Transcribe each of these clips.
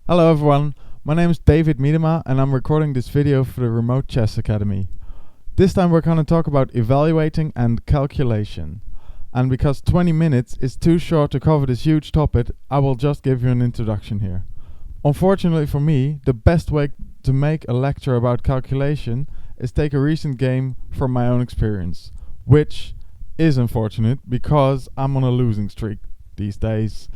Hello everyone, my name is David Miedema and I'm recording this video for the Remote Chess Academy. This time we're going to talk about evaluating and calculation. And because 20 minutes is too short to cover this huge topic, I will just give you an introduction here. Unfortunately for me, the best way to make a lecture about calculation is take a recent game from my own experience, which is unfortunate because I'm on a losing streak these days.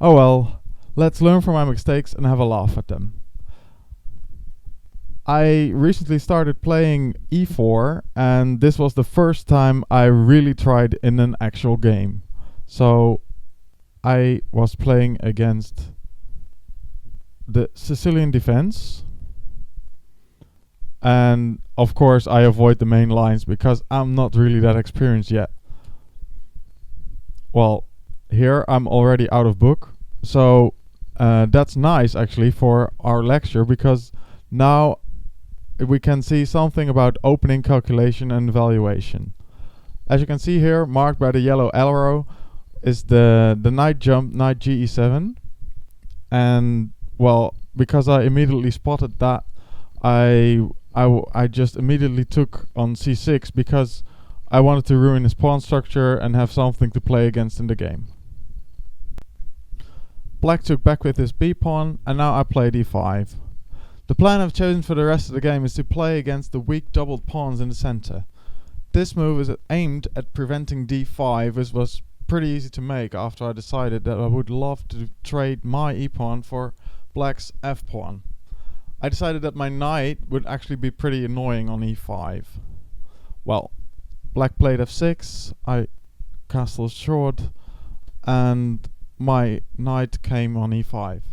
Oh well. Let's learn from my mistakes and have a laugh at them. I recently started playing e4 and this was the first time I really tried in an actual game. So I was playing against the Sicilian defense. And of course I avoid the main lines because I'm not really that experienced yet. Well, here I'm already out of book. So that's nice actually for our lecture because now we can see something about opening, calculation and evaluation. As you can see here, marked by the yellow arrow, is the knight jump, knight ge7. And well, because I immediately spotted that, I just immediately took on c6 because I wanted to ruin his pawn structure and have something to play against in the game. Black took back with his b-pawn, and now I play d5. The plan I've chosen for the rest of the game is to play against the weak doubled pawns in the center. This move is aimed at preventing d5, which was pretty easy to make after I decided that I would love to trade my e-pawn for black's f-pawn. I decided that my knight would actually be pretty annoying on e5. Well, black played f6, I castled short, and my knight came on e5.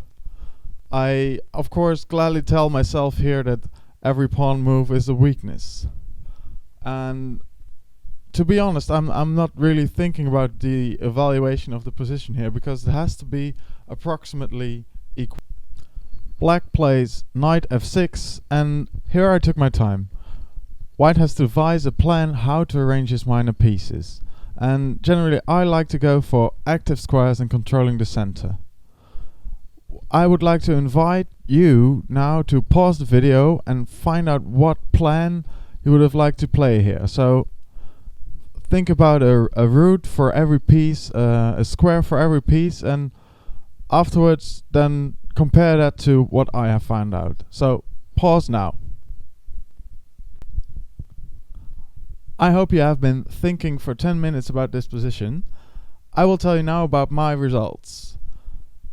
I, of course, gladly tell myself here that every pawn move is a weakness. And to be honest, I'm not really thinking about the evaluation of the position here because it has to be approximately equal. Black plays knight f6, and here I took my time. White has to devise a plan how to arrange his minor pieces. And generally I like to go for active squares and controlling the center. I would like to invite you now to pause the video and find out what plan you would have liked to play here. So think about a route for every piece, a square for every piece, and afterwards then compare that to what I have found out. So pause now. I hope you have been thinking for 10 minutes about this position. I will tell you now about my results.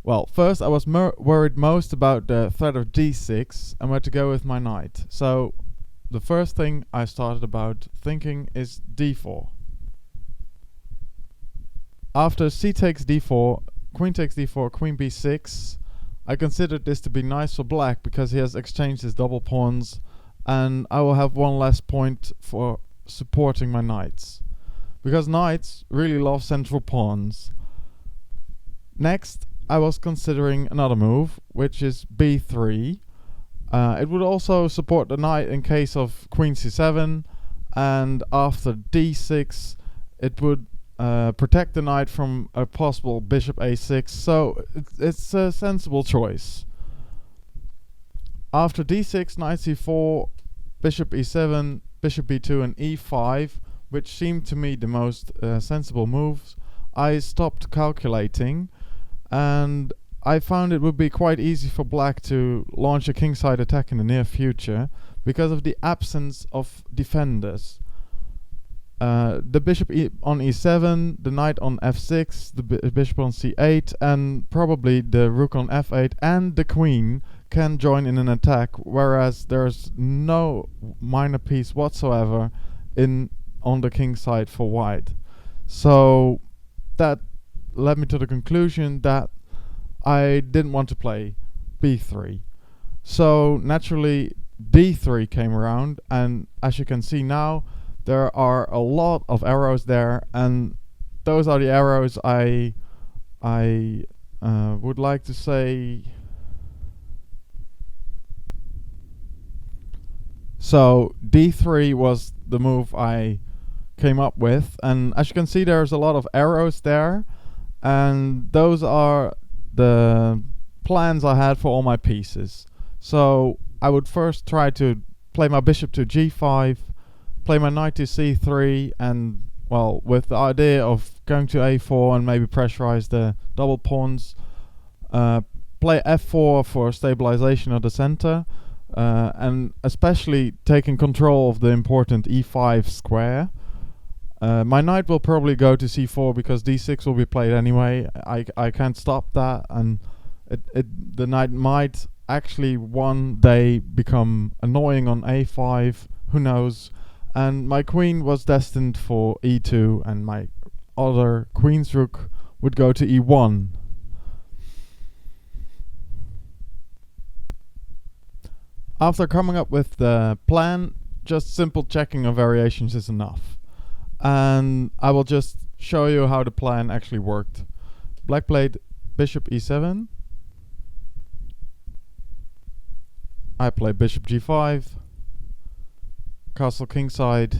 Well, first I was worried most about the threat of d6 and where to go with my knight. So the first thing I started about thinking is d4. After c takes d4, queen takes d4, queen b6, I considered this to be nice for black because he has exchanged his double pawns and I will have one less point for supporting my knights, because knights really love central pawns. Next, I was considering another move, which is b3. It would also support the knight in case of queen c7, and after d6 it would protect the knight from a possible bishop a6, so it's a sensible choice. After d6, knight c4, bishop e7, bishop b2 and e5, which seemed to me the most sensible moves, I stopped calculating and I found it would be quite easy for black to launch a kingside attack in the near future because of the absence of defenders. The bishop on e7, the knight on f6, the bishop on c8, and probably the rook on f8 and the queen can join in an attack, whereas there's no minor piece whatsoever on the king side for white. So that led me to the conclusion that I didn't want to play b3. So naturally d3 came around, and as you can see now there are a lot of arrows there, and those are the arrows I would like to say. So d3 was the move I came up with, and as you can see there's a lot of arrows there, and those are the plans I had for all my pieces. So I would first try to play my bishop to g5, play my knight to c3, and well, with the idea of going to a4 and maybe pressurize the double pawns, play f4 for stabilization of the center, and especially taking control of the important e5 square. My knight will probably go to c4 because d6 will be played anyway. I can't stop that, and the knight might actually one day become annoying on a5, who knows. And my queen was destined for e2, and my other queen's rook would go to e1. After coming up with the plan, just simple checking of variations is enough. And I will just show you how the plan actually worked. Black played bishop e7. I play bishop g5. Castle kingside,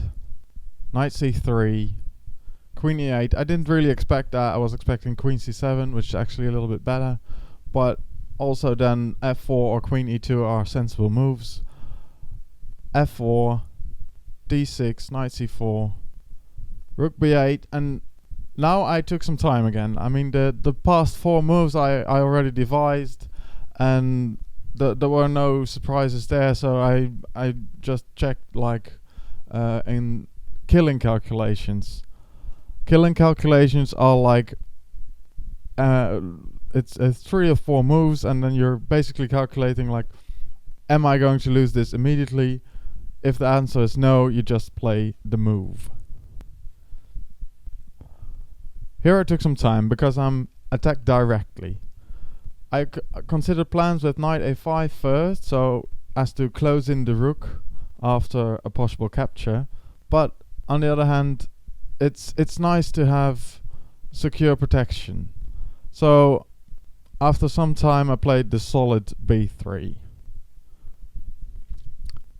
knight c3, queen e8. I didn't really expect that. I was expecting queen c7, which is actually a little bit better. But also then f4 or queen e2 are sensible moves. f4, d6, knight c4, rook b8, and now I took some time again. I mean, the past 4 moves I already devised, and there were no surprises there, so I just checked like in killing calculations. Killing calculations are like it's 3 or 4 moves, and then you're basically calculating like, am I going to lose this immediately? If the answer is no, you just play the move. Here I took some time because I'm attacked directly. I considered plans with knight a5 first, so as to close in the rook after a possible capture. But on the other hand, it's nice to have secure protection. So after some time I played the solid b3.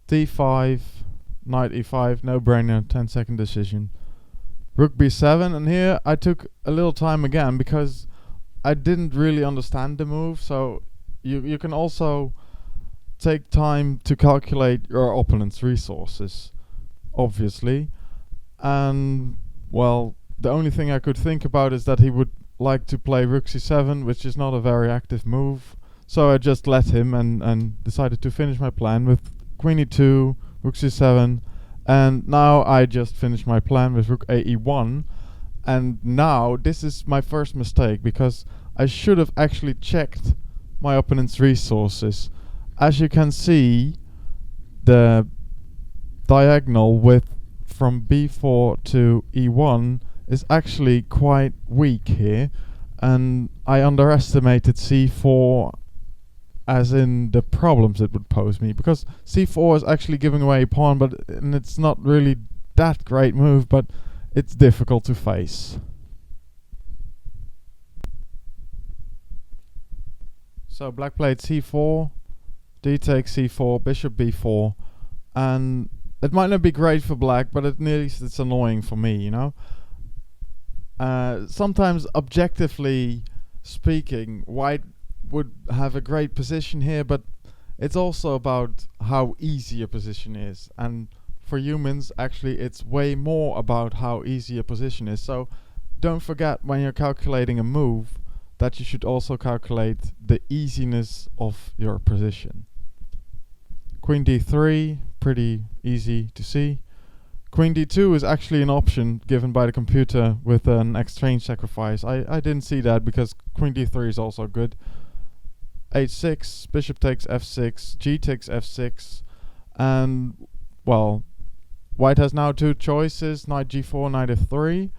d5, knight e5, no brainer, 10-second decision. Rook b7, and here I took a little time again because I didn't really understand the move, so you can also take time to calculate your opponent's resources, obviously. And well, the only thing I could think about is that he would like to play rook c7, which is not a very active move. So I just let him and decided to finish my plan with queen e2, rook c7, and now I just finished my plan with rook a e1. And now this is my first mistake, because I should have actually checked my opponent's resources. As you can see, the diagonal width from b4 to e1 is actually quite weak here, and I underestimated c4 as in the problems it would pose me, because c4 is actually giving away a pawn, and it's not really that great move, but it's difficult to face. So black played c4, d takes c4, bishop b4, and it might not be great for black, but at least it's annoying for me, you know. Sometimes objectively speaking, white would have a great position here, but it's also about how easy a position is, and for humans actually it's way more about how easy a position is. So don't forget, when you're calculating a move, that you should also calculate the easiness of your position. Queen d3, pretty easy to see. Queen d2 is actually an option given by the computer with an exchange sacrifice. I didn't see that because queen d3 is also good. h6, bishop takes f6, g takes f6, and well, white has now 2 choices, knight g4, knight f3.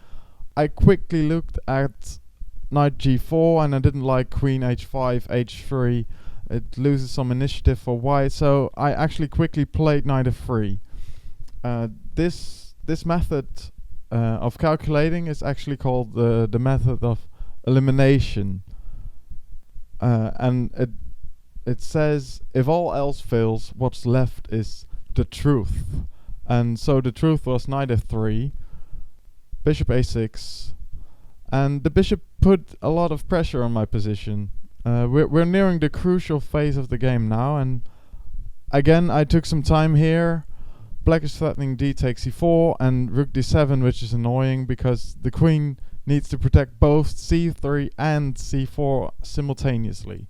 I quickly looked at knight g4 and I didn't like queen h5, h3. It loses some initiative for white, so I actually quickly played knight f3. This method of calculating is actually called the method of elimination, and it says if all else fails, what's left is the truth. And so the truth was knight f3, bishop a6, and the bishop put a lot of pressure on my position. We're nearing the crucial phase of the game now, and again I took some time here. Black is threatening d takes c4 and rook d7, which is annoying because the queen needs to protect both c3 and c4 simultaneously.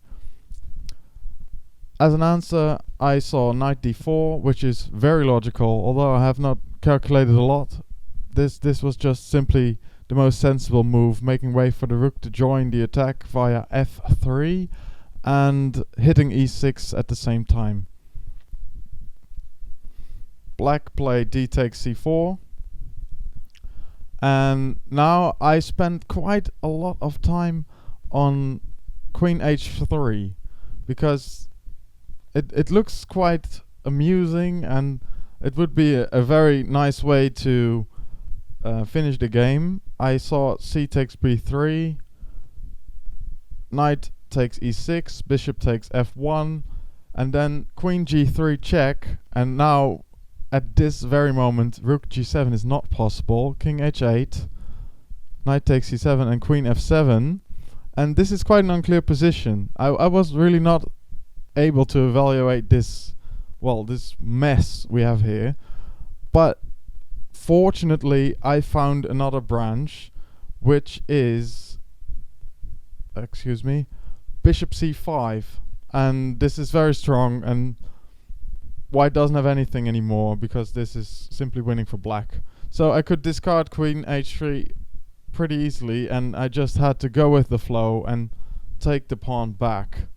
As an answer, I saw knight d4, which is very logical, although I have not calculated a lot. This was just simply the most sensible move, making way for the rook to join the attack via f3 and hitting e6 at the same time. Black played d takes c4, and now I spent quite a lot of time on queen h3 because it looks quite amusing, and it would be a very nice way to finish the game. I saw c takes b3, knight takes e6, bishop takes f1, and then queen g3 check, and now at this very moment rook g7 is not possible. King h8, knight takes c7 and queen f7, and this is quite an unclear position. I was really not able to evaluate this mess we have here, but fortunately I found another branch, which is bishop c5, and this is very strong, and white doesn't have anything anymore because this is simply winning for black. So I could discard queen h3 pretty easily, and I just had to go with the flow and take the pawn back.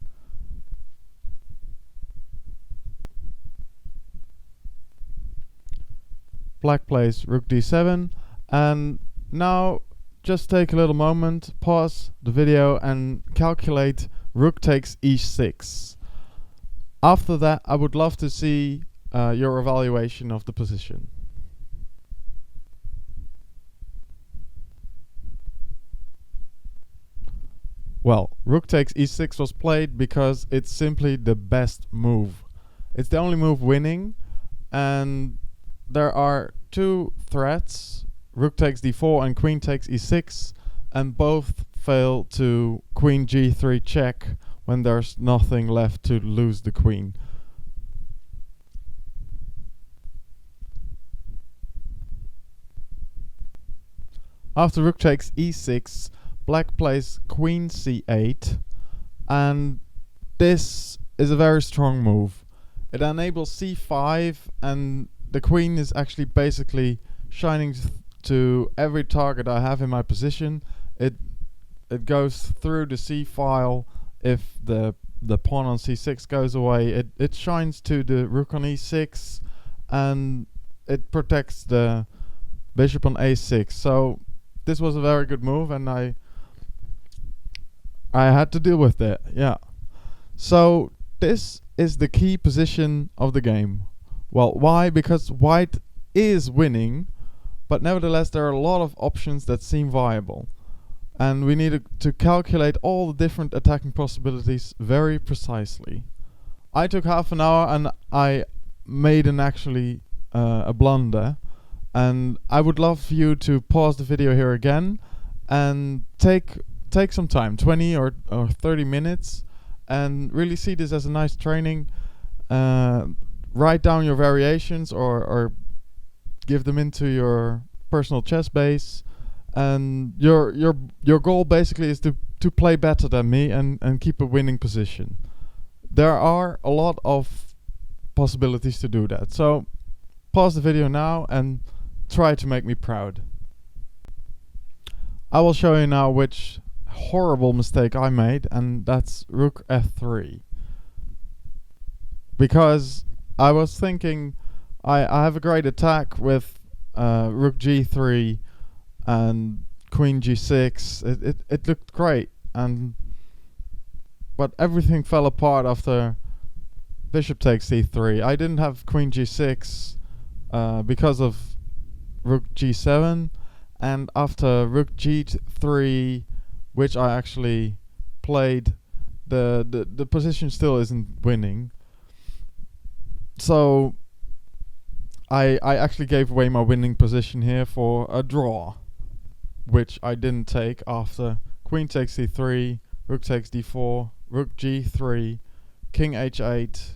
Black plays rook d7, and now just take a little moment, pause the video and calculate rook takes e6. After that, I would love to see your evaluation of the position. Well, rook takes e6 was played because it's simply the best move. It's the only move winning, and there are two threats, rook takes d4 and queen takes e6, and both fail to queen g3 check when there's nothing left to lose the queen. After rook takes e6, black plays queen c8, and this is a very strong move. It enables c5, and the queen is actually basically shining to every target I have in my position. It goes through the c file. If the pawn on c6 goes away, it shines to the rook on e6, and it protects the bishop on a6. So this was a very good move, and I had to deal with it. Yeah. So this is the key position of the game. Well, why? Because white is winning, but nevertheless there are a lot of options that seem viable, and we need to calculate all the different attacking possibilities very precisely. I took half an hour and I made a blunder, and I would love for you to pause the video here again and take some time, 20 or 30 minutes, and really see this as a nice training. Write down your variations or give them into your personal chess base, and your goal basically is to play better than me and keep a winning position. There are a lot of possibilities to do that, so pause the video now and try to make me proud. I will show you now which horrible mistake I made, and that's rook f3, because I was thinking I have a great attack with rook g3 and queen g6. It looked great, but everything fell apart after bishop takes c3. I didn't have queen g6 because of rook g7, and after rook g3, which I actually played, the position still isn't winning. So I actually gave away my winning position here for a draw, which I didn't take after queen takes c3, rook takes d4, rook g3, king h8,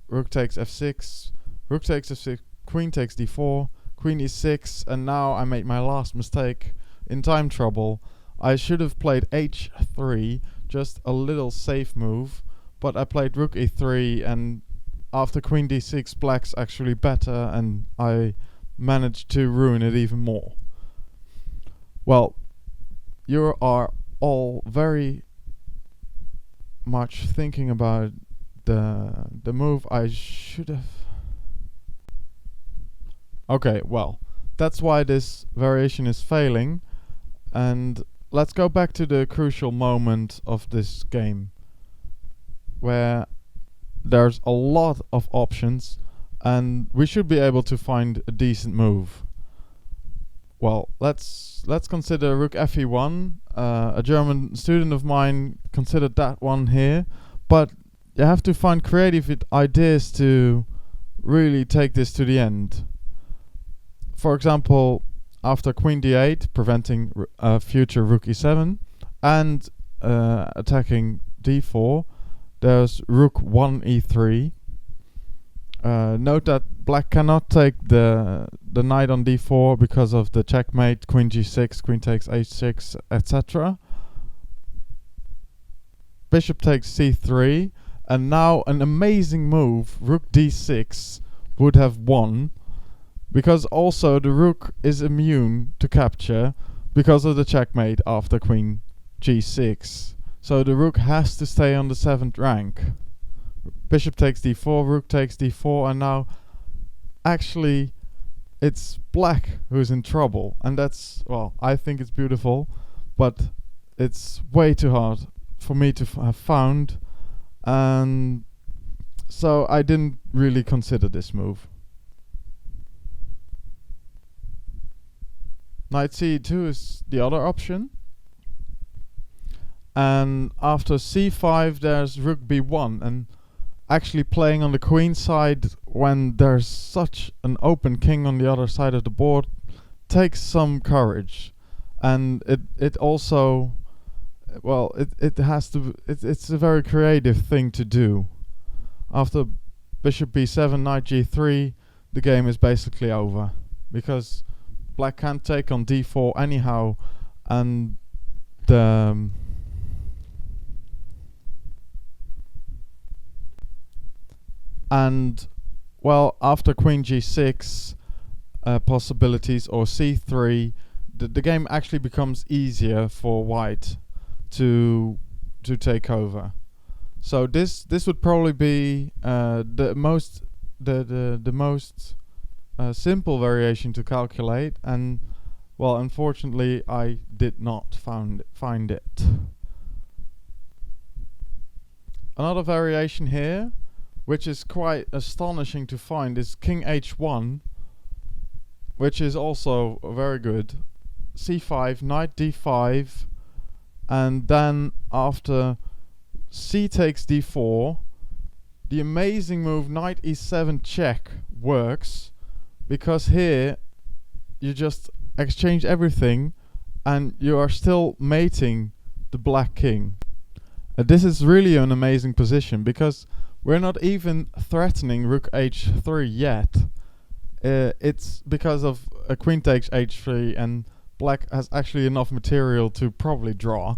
rook takes f6, rook takes f6, queen takes d4, queen e6, and now I made my last mistake in time trouble. I should have played h3, just a little safe move, but I played rook e3, and after queen d6 black's actually better, and I managed to ruin it even more. Well, you are all very much thinking about the move I should have. Okay, well, that's why this variation is failing, and let's go back to the crucial moment of this game, where there's a lot of options and we should be able to find a decent move. Well, let's consider rook fe1. A German student of mine considered that one here, but you have to find creative ideas to really take this to the end. For example, after queen d8, preventing future rook e7, and attacking d4, there's rook 1 e3. Note that black cannot take the knight on d4 because of the checkmate, queen g6, queen takes h6, etc. Bishop takes c3, and now an amazing move, rook d6, would have won, because also the rook is immune to capture because of the checkmate after queen g6. So the rook has to stay on the 7th rank. Bishop takes d4, rook takes d4, and now actually it's black who's in trouble. And that's, well, I think it's beautiful, but it's way too hard for me to have found. And so I didn't really consider this move. Knight c2 is the other option. And after c5 there's rook b1, and actually playing on the queen side when there's such an open king on the other side of the board takes some courage. And it also, well, it has to, it's a very creative thing to do. After bishop b7, knight g3, the game is basically over, because black can't take on d4 anyhow, and well, after queen g6 possibilities, or c3, the game actually becomes easier for white to take over. So this would probably be the most simple variation to calculate, and well, unfortunately I did not find it. Another variation here, which is quite astonishing to find, is king h1, which is also very good. c5, knight d5, and then after c takes d4, the amazing move knight e7 check works, because here you just exchange everything and you are still mating the black king. This is really an amazing position, because we're not even threatening rook h3 yet. It's because of a queen takes h3, and black has actually enough material to probably draw.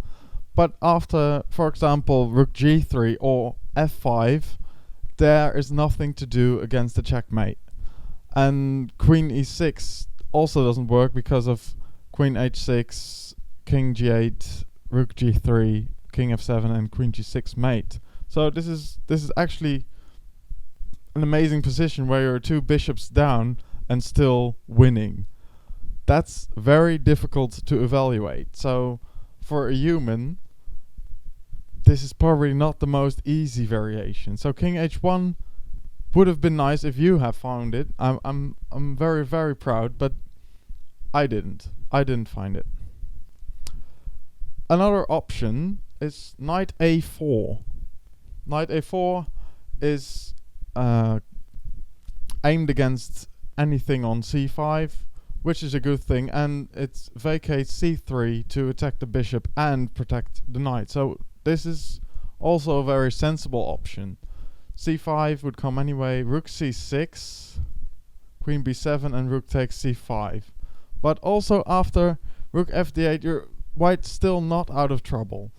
But after, for example, rook g3 or f5, there is nothing to do against the checkmate. And queen e6 also doesn't work because of queen h6, king g8, rook g3, king f7, and queen g6 mate. So this is actually an amazing position where you're 2 bishops down and still winning. That's very difficult to evaluate. So for a human, this is probably not the most easy variation. So king h1 would have been nice if you have found it. I'm very, very proud, but I didn't find it. Another option is knight a4. Knight a4 is aimed against anything on c5, which is a good thing, and it vacates c3 to attack the bishop and protect the knight. So this is also a very sensible option. c5 would come anyway, rook c6, queen b7 and rook takes c5. But also after rook fd8 white's still not out of trouble.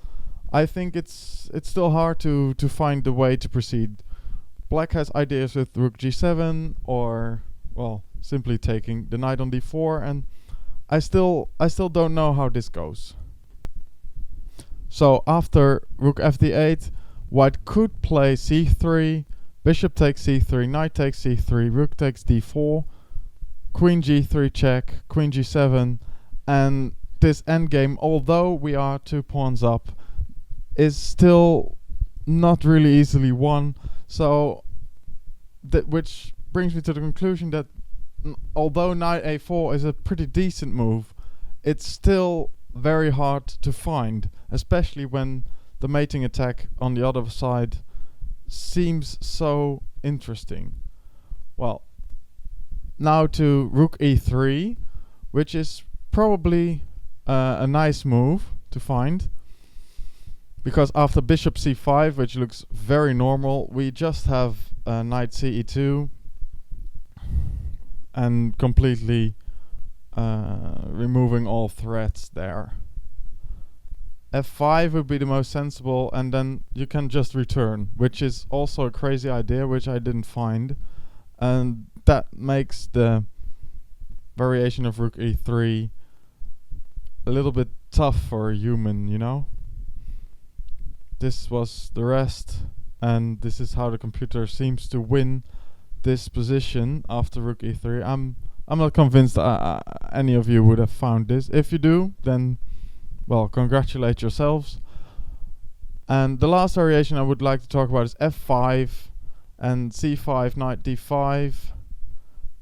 I think it's still hard to find the way to proceed. Black has ideas with rook g7 or, well, simply taking the knight on d4, and I still don't know how this goes. So after rook fd8, white could play c3, bishop takes c3, knight takes c3, rook takes d4, queen g3 check, queen g7, and this endgame, although we are 2 pawns up, is still not really easily won. So which brings me to the conclusion that although knight a4 is a pretty decent move, it's still very hard to find, especially when the mating attack on the other side seems so interesting. Well, now to rook e3, which is probably a nice move to find, because after bishop c5, which looks very normal, we just have knight ce2 and completely removing all threats there. f5 would be the most sensible, and then you can just return, which is also a crazy idea which I didn't find, and that makes the variation of rook e3 a little bit tough for a human, you know. This was the rest, and this is how the computer seems to win this position after rook e3. I'm not convinced any of you would have found this. If you do, then, well, congratulate yourselves. And the last variation I would like to talk about is f5 and c5, knight d5,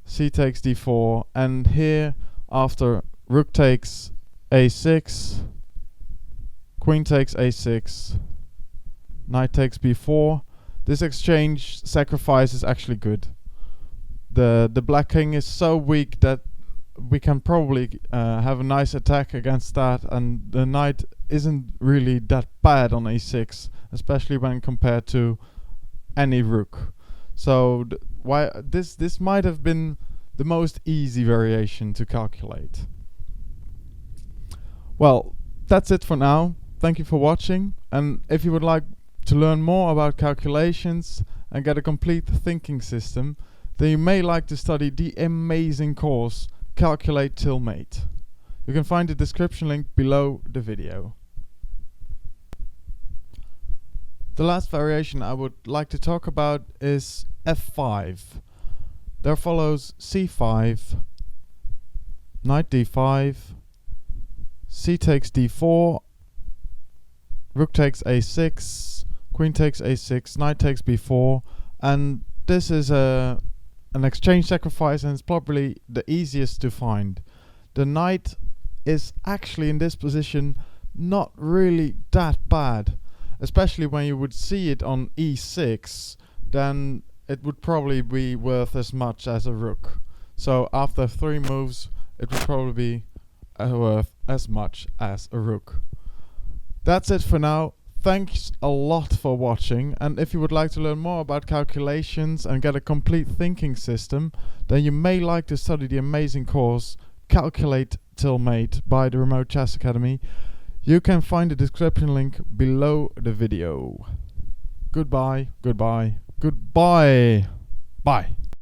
c takes d4, and here after rook takes a6, queen takes a6, knight takes b4. This exchange sacrifice is actually good. The black king is so weak that we can probably have a nice attack against that, and the knight isn't really that bad on a6, especially when compared to any rook. So this might have been the most easy variation to calculate. Well, that's it for now. Thank you for watching, and if you would like to learn more about calculations and get a complete thinking system, then you may like to study the amazing course Calculate Till Mate. You can find the description link below the video. The last variation I would like to talk about is f5. There follows c5, knight d5, c takes d4, rook takes a6, queen takes a6, knight takes b4, and this is an exchange sacrifice, and it's probably the easiest to find. The knight is actually in this position not really that bad, especially when you would see it on e6, then it would probably be worth as much as a rook. So after 3 moves it would probably be worth as much as a rook. That's it for now. Thanks a lot for watching, and if you would like to learn more about calculations and get a complete thinking system, then you may like to study the amazing course Calculate Till Mate by the Remote Chess Academy. You can find the description link below the video. Goodbye, goodbye, goodbye. Bye.